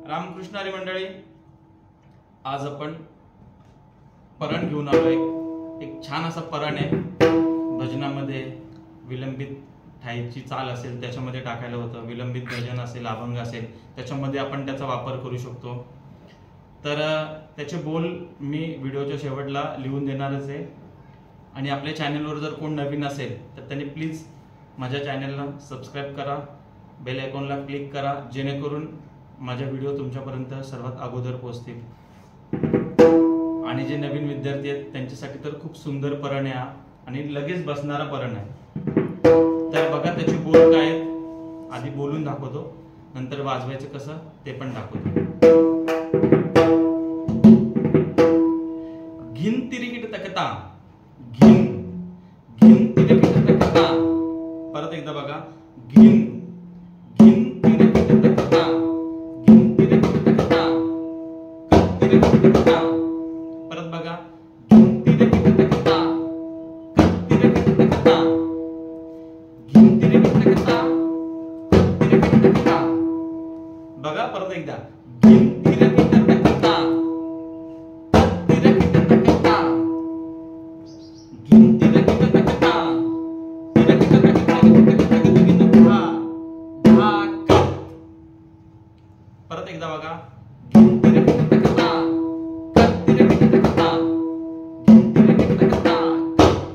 रामकृष्ण हरी मंडळी, आज आपण परण घेऊन आलोय। एक छान असा परण आहे। भजनामध्ये विलंबित ठाईची चाल असेल त्याच्यामध्ये टाकायला होतं, विलंबित भजन असेल, अभंग असेल त्याच्यामध्ये आपण त्याचा वापर करू शकतो। तर त्याचे बोल मी व्हिडिओच्या शेवटला लिहून देणारच आहे। आणि आपल्या चॅनलवर जर कोण नवीन असेल तर त्यांनी प्लीज माझ्या चॅनलला सबस्क्राईब करा, बेल आयकॉनला क्लिक करा, जेणेकरून माझे व्हिडिओ तुमच्यापर्यंत सर्वात अगोदर पोहोचतील। आणि जे नवीन विद्यार्थी आहेत त्यांच्यासाठी तर खूप सुंदर परण आहे आणि लगेच बसणारा परण आहे। तर बघा त्याचे बोल काय आहेत, आधी बोलून दाखवतो, नंतर वाजवायचं कसं ते पण दाखवतो। घिन तिरिकिट तकता, घिन घिन तिरिकिट तकता। परत एकदा बघा, घिन घिन तिरिकिट तकता, घिन तिरिकिट तकता, तिरिकिट तकता। परत बघा, घिन तिरिकिट तकता, तिरिकिट तकता, घिन तिरिकिट तकता, तिरिकिट तकता। बघा परत एकदा, घिन तिरिकिट तकता, तिरिकिट तकता, घिन तिरिकिट तकता, तिरिकिट तकता, धा धा कत। परत एकदा बघा, घिन तिरिकिट तकता, तिरिकिट तकता, घिन तिरिकिट तकता,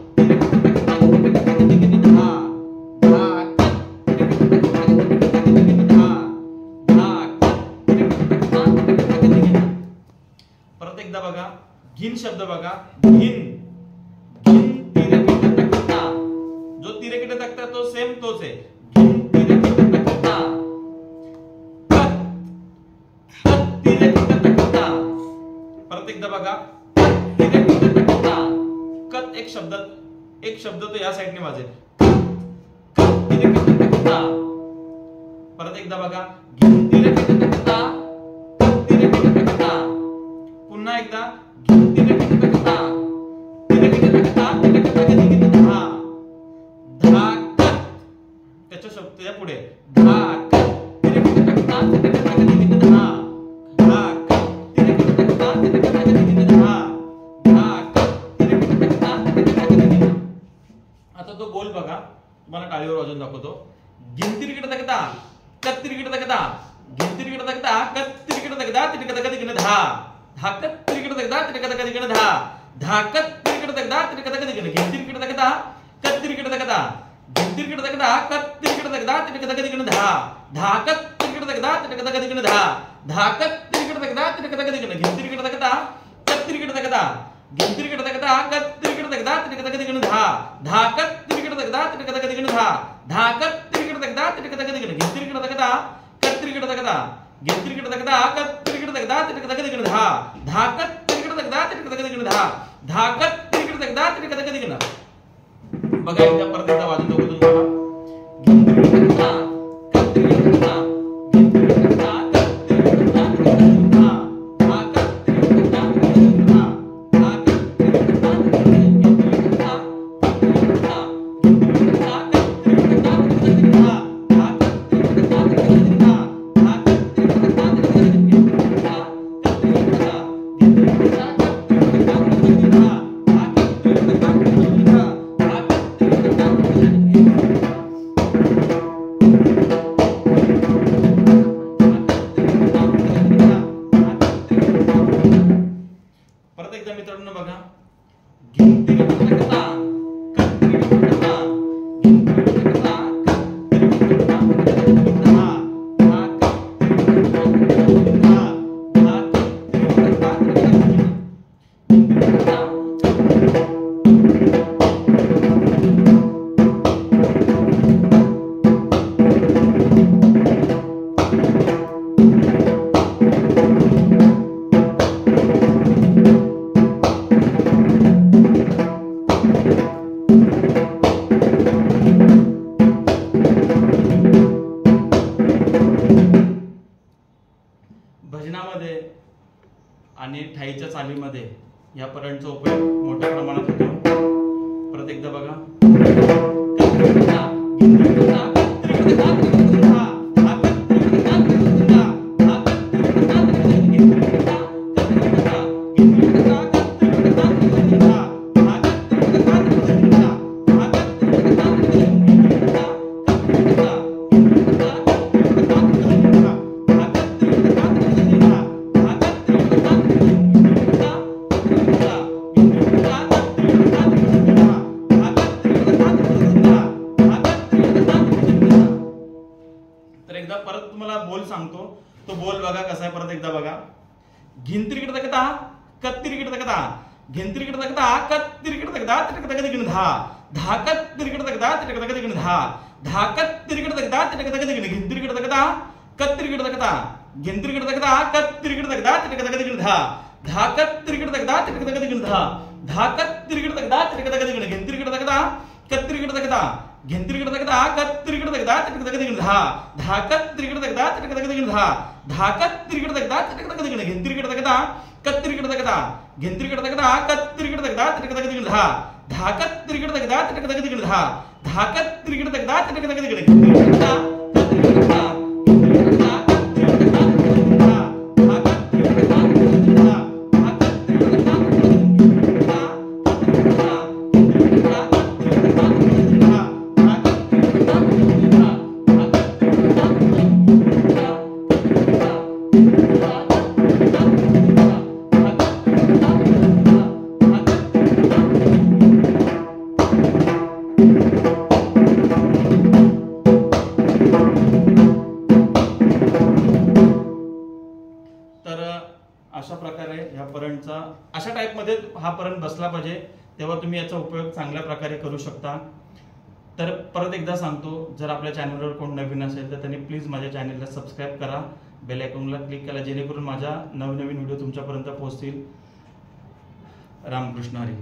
तिरिकिट तकता, धा धा कत, तिरिकिट तकता, धा कत, तिरिकिट तकता। परत एकदा बघा, घिन शब्द बघा, घिन घिन तिरिकिट तकता, जो तिरिकिट तकता तो सेम तोच आहे। घिन तिरिकिट तकता, कत कत तिरिकिट तकता। परत एकदा बघा, कत तिरिकिट तकता, कत एक शब्द तो या साइडने वाजेल, कत तिरिकिट तकता। परत एकदा बघा, घिन तिरिकिट तकता, कत तिरिकिट तकता। पुन्हा एकदा, घिन तिरिकिट तकता, तिरिकिट तकता, तिरिकिट तकता, धा धा कत। त्याच्या शब्द या पुढे, धा कत तिरिकिट तकता, तिरिकिट तकता, धा धा कत तिरिकिट तकता, तिरिकिट तकता, धा धा कत तिरिकिट तकता, तिरिकिट तकता। आता तो बोल बघा, तुम्हाला टाळीवर वाजवून दाखवतो। घिन तिरिकिट तकता, कत तिरिकिट तकता, घिन तिरिकिट तकता, कत तिरिकिट तकता, तिरिकिट तकता, धा धा कत तिरिकिट तकता, तिरिकिट तकता, धा धा कत तिरिकिट तकता, तिरिकिट तकता, घिन तिरिकिट तकता, कत तिरिकिट तकता, घिन तिरिकिट तकता, कत तिरिकिट तकता, तिरिकिट तकता, धा धा कत तिरिकिट तकता, तिरिकिट तकता, धा धा कत तिरिकिट तकता, तिरिकिट तकता, घिन तिरिकिट तकता, कत तिरिकिट तकता, घिन तिरिकिट तकता, कत तिरिकिट तकता, तिरिकिट तकता, धा धा कत तिरिकिट तकता, तिरिकिट तकता, धा धा कत तिरिकिट तकता, तिरिकिट तकता, घिन तिरिकिट तकता, कत तिरिकिट तकता, घिन तिरिकिट तकता, कत तिरिकिट तकता, तिरिकिट तकता, धा धा कत तिरिकिट तकता, तिरिकिट तकता, धा धा कत तिरिकिट तकता, तिरिकिट तकता। बघा एकदा परत एकदा वाजून दाखवतो तुम्हाला। घिन तिरिकिट तकता, कत तिरिकिट तकता, घिन तिरिकिट तकता, कत तिरिकिट तकता, धा धा कत तिरिकिट तकता, धा धा कत तिरिकिट तकता, घिन तिरिकिट तकता, कत तिरिकिट तकता, घिन तिरिकिट तकता, कत तिरिकिट तकता, धा धा कत तिरिकिट तकता, धा धा कत तिरिकिट तकता, घिन तिरिकिट तकता, कत तिरिकिट तकता, घिन तिरिकिट तकता, कत तिरिकिट तकता, धा धा कत तिरिकिट तकता, धा धा कत तिरिकिट तकता। परत एकदा मित्रांनो बघा, घिन तिरिकिट तकता, कत तिरिकिट तकता, घिन तिरिकिट तकता, कत तिरिकिट तकता, धा धा कत तिरिकिट तकता, धा धा कत तिरिकिट तकता, घिन तिरिकिट तकता। मध्ये या परंटचा उपयोग मोठ्या प्रमाणात होतो. परत एकदा बघा. परत तुम्हाला बोल सांगतो. तो बोल बघा कसा आहे. परत एकदा बघा. घिंतिरिकिट तकता कत्तिरिकिट तकता घिंतिरिकिट तकता कत्तिरिकिट तकता तिटक दिगण धा धाकत तिरिकिट तकता तिटक दिगण धा धाकत तिरिकिट तकता तिटक दिगण घिंतिरिकिट तकता कत्तिरिकिट तकता घिंतिरिकिट तकता कत्तिरिकिट तकता तिटक दिगण धा धाकत तिरिकिट तकता तिटक दिगण धा धाकत तिरिकिट तकता तिटक दिगण घिंतिरिकिट तकता कत्तिरिकिट तकता घिंतिरिकिट तकता कत्तिरिकिट तकता तिटक दिगण धा धाकत तिरिकिट तकता तिटक दिगण धा धाकत तिरिकिट तकता तिटक दिगण घिंतिरिकिट तकता कत्तिरिकिट तकता घिंतिरिकिट तकता कत्तिरिकिट तकता तिटक दिगण धा धाकत तिरिकिट तकता तिटक दिगण धा धाकत तिरिकिट तकता तिटक दिगण घिंतिरिकिट तकता कत्तिरिकिट तकता घिंतिरिकिट तकता कत्तिरिकिट तकता धाकत तिरिकिट तकता तिटक धा धाकत तिरिकिट तकता घिंतिरिकिट तकता कत्तिरिकिट तकता घिंतिरिकिट तकता कत्तिरिकिट तकता अशा प्रकारे ह्या परंटचा अशा टाइप मध्ये हा परंट बसला पाहिजे, तेव्हा तुम्ही याचा उपयोग चांगल्या प्रकारे करू शकता. तर परत एकदा सांगतो, जर आपल्या चॅनलवर कोण नवीन असेल तर त्यांनी प्लीज माझ्या चॅनलला सबस्क्राईब करा, बेल आयकॉनला क्लिक करा, जेणेकरून माझ्या नवनवीन व्हिडिओ तुमच्यापर्यंत पोहोचतील. रामकृष्ण हरी.